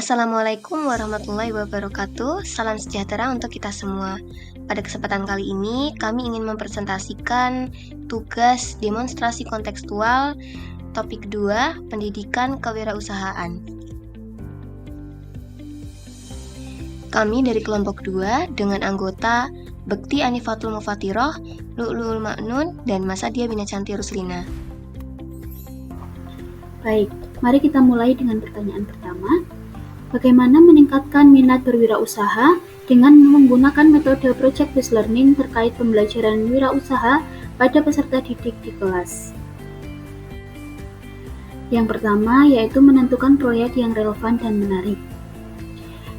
Assalamualaikum warahmatullahi wabarakatuh. Salam sejahtera untuk kita semua. Pada kesempatan kali ini, kami ingin mempresentasikan tugas demonstrasi kontekstual topik 2, pendidikan kewirausahaan. Kami dari kelompok 2 dengan anggota Bekti Anifatul Mufatirah, Lu'lu'ul Ma'nun, dan Masadia Binacanti Ruslina. Baik, mari kita mulai dengan pertanyaan pertama. Bagaimana meningkatkan minat berwirausaha dengan menggunakan metode project-based learning terkait pembelajaran wirausaha pada peserta didik di kelas? Yang pertama yaitu menentukan proyek yang relevan dan menarik.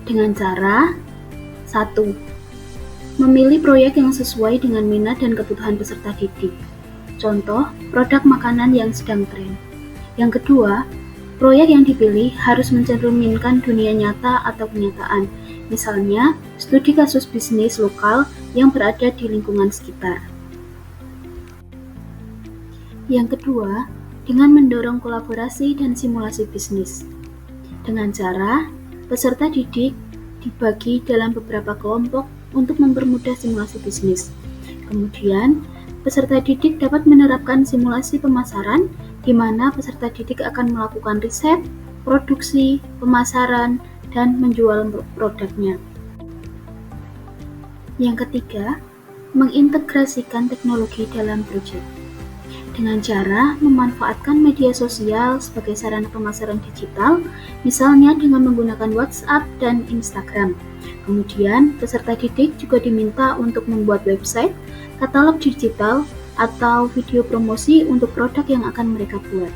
Dengan cara 1. Memilih proyek yang sesuai dengan minat dan kebutuhan peserta didik. Contoh, produk makanan yang sedang tren. Yang kedua, proyek yang dipilih harus mencerminkan dunia nyata atau kenyataan, misalnya studi kasus bisnis lokal yang berada di lingkungan sekitar. Yang kedua, dengan mendorong kolaborasi dan simulasi bisnis. Dengan cara, peserta didik dibagi dalam beberapa kelompok untuk mempermudah simulasi bisnis. Kemudian, peserta didik dapat menerapkan simulasi pemasaran di mana peserta didik akan melakukan riset, produksi, pemasaran, dan menjual produknya. Yang ketiga, mengintegrasikan teknologi dalam proyek. Dengan cara memanfaatkan media sosial sebagai sarana pemasaran digital, misalnya dengan menggunakan WhatsApp dan Instagram. Kemudian, peserta didik juga diminta untuk membuat website, katalog digital, atau video promosi untuk produk yang akan mereka buat.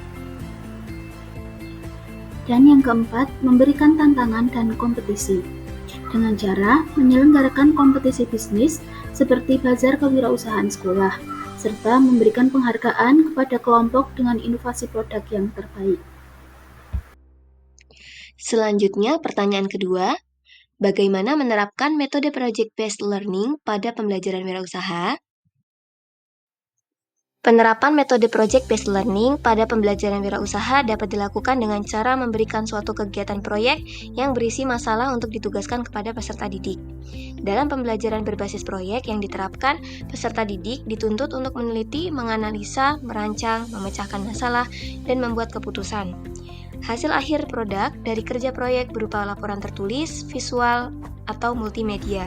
Dan yang keempat, memberikan tantangan dan kompetisi. Dengan cara menyelenggarakan kompetisi bisnis seperti bazar kewirausahaan sekolah, serta memberikan penghargaan kepada kelompok dengan inovasi produk yang terbaik. Selanjutnya, pertanyaan kedua, bagaimana menerapkan metode project-based learning pada pembelajaran wirausaha? Penerapan metode project-based learning pada pembelajaran wirausaha dapat dilakukan dengan cara memberikan suatu kegiatan proyek yang berisi masalah untuk ditugaskan kepada peserta didik. Dalam pembelajaran berbasis proyek yang diterapkan, peserta didik dituntut untuk meneliti, menganalisa, merancang, memecahkan masalah, dan membuat keputusan. Hasil akhir produk dari kerja proyek berupa laporan tertulis, visual, atau multimedia.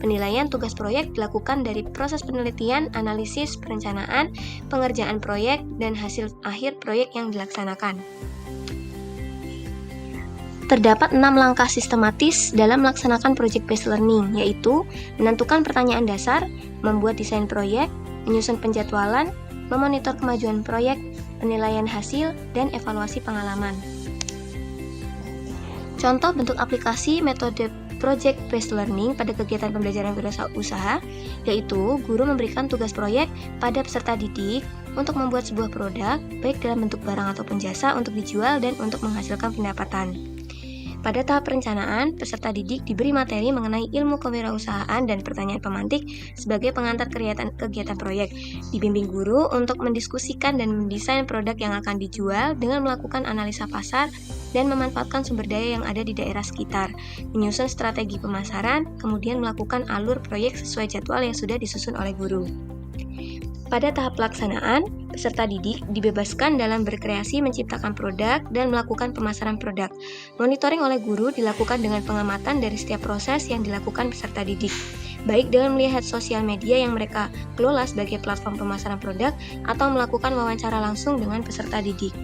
Penilaian tugas proyek dilakukan dari proses penelitian, analisis, perencanaan, pengerjaan proyek, dan hasil akhir proyek yang dilaksanakan. Terdapat 6 langkah sistematis dalam melaksanakan project-based learning, yaitu menentukan pertanyaan dasar, membuat desain proyek, menyusun penjadwalan, memonitor kemajuan proyek, penilaian hasil, dan evaluasi pengalaman. Contoh bentuk aplikasi metode project-based learning pada kegiatan pembelajaran wirausaha, yaitu guru memberikan tugas proyek pada peserta didik untuk membuat sebuah produk, baik dalam bentuk barang ataupun jasa untuk dijual dan untuk menghasilkan pendapatan. Pada tahap perencanaan, peserta didik diberi materi mengenai ilmu kewirausahaan dan pertanyaan pemantik sebagai pengantar kegiatan proyek. Dibimbing guru untuk mendiskusikan dan mendesain produk yang akan dijual dengan melakukan analisa pasar dan memanfaatkan sumber daya yang ada di daerah sekitar, menyusun strategi pemasaran, kemudian melakukan alur proyek sesuai jadwal yang sudah disusun oleh guru. Pada tahap pelaksanaan, peserta didik dibebaskan dalam berkreasi menciptakan produk dan melakukan pemasaran produk. Monitoring oleh guru dilakukan dengan pengamatan dari setiap proses yang dilakukan peserta didik, baik dalam melihat sosial media yang mereka kelola sebagai platform pemasaran produk atau melakukan wawancara langsung dengan peserta didik.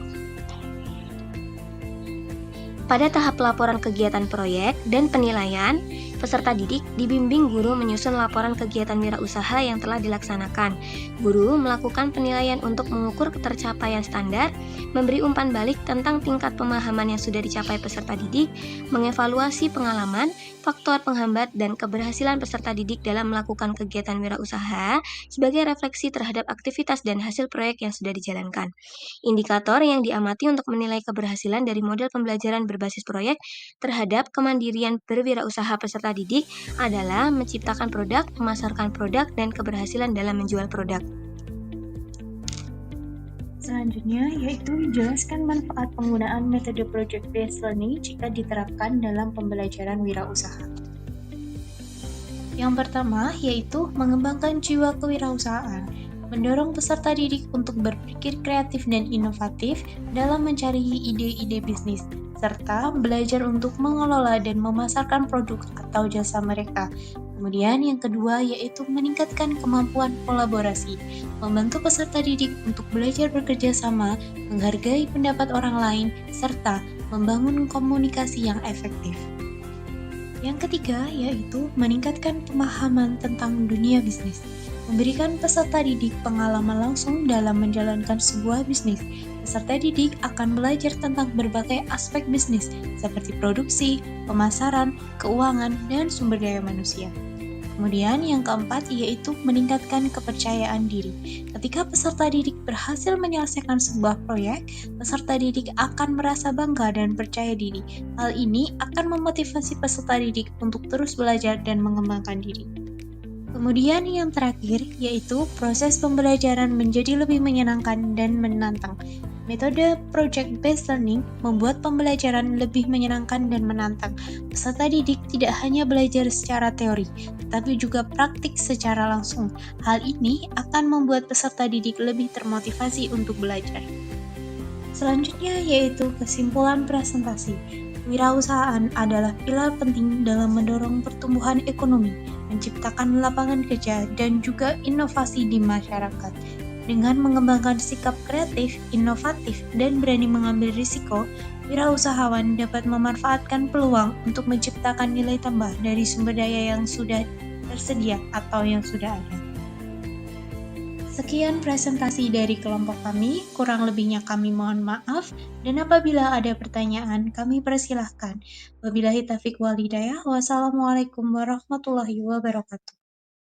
Pada tahap laporan kegiatan proyek dan penilaian, peserta didik dibimbing guru menyusun laporan kegiatan wirausaha yang telah dilaksanakan. Guru melakukan penilaian untuk mengukur ketercapaian standar, memberi umpan balik tentang tingkat pemahaman yang sudah dicapai peserta didik, mengevaluasi pengalaman, faktor penghambat, dan keberhasilan peserta didik dalam melakukan kegiatan wirausaha sebagai refleksi terhadap aktivitas dan hasil proyek yang sudah dijalankan. Indikator yang diamati untuk menilai keberhasilan dari model pembelajaran berbasis proyek terhadap kemandirian berwirausaha peserta didik adalah menciptakan produk, memasarkan produk, dan keberhasilan dalam menjual produk. Selanjutnya, yaitu jelaskan manfaat penggunaan metode project-based learning jika diterapkan dalam pembelajaran wirausaha. Yang pertama, yaitu mengembangkan jiwa kewirausahaan, mendorong peserta didik untuk berpikir kreatif dan inovatif dalam mencari ide-ide bisnis, serta belajar untuk mengelola dan memasarkan produk atau jasa mereka. Kemudian yang kedua yaitu meningkatkan kemampuan kolaborasi, membantu peserta didik untuk belajar bekerja sama, menghargai pendapat orang lain, serta membangun komunikasi yang efektif. Yang ketiga yaitu meningkatkan pemahaman tentang dunia bisnis, memberikan peserta didik pengalaman langsung dalam menjalankan sebuah bisnis. Peserta didik akan belajar tentang berbagai aspek bisnis seperti produksi, pemasaran, keuangan, dan sumber daya manusia. Kemudian yang keempat yaitu meningkatkan kepercayaan diri. Ketika peserta didik berhasil menyelesaikan sebuah proyek, peserta didik akan merasa bangga dan percaya diri. Hal ini akan memotivasi peserta didik untuk terus belajar dan mengembangkan diri. Kemudian yang terakhir yaitu proses pembelajaran menjadi lebih menyenangkan dan menantang. Metode project-based learning membuat pembelajaran lebih menyenangkan dan menantang. Peserta didik tidak hanya belajar secara teori, tetapi juga praktik secara langsung. Hal ini akan membuat peserta didik lebih termotivasi untuk belajar. Selanjutnya yaitu kesimpulan presentasi. Wirausahaan adalah pilar penting dalam mendorong pertumbuhan ekonomi, menciptakan lapangan kerja, dan juga inovasi di masyarakat. Dengan mengembangkan sikap kreatif, inovatif, dan berani mengambil risiko, wirausahawan dapat memanfaatkan peluang untuk menciptakan nilai tambah dari sumber daya yang sudah tersedia atau yang sudah ada. Sekian presentasi dari kelompok kami, kurang lebihnya kami mohon maaf, dan apabila ada pertanyaan kami persilahkan. Wabillahi taufiq wal hidayah, wassalamualaikum warahmatullahi wabarakatuh.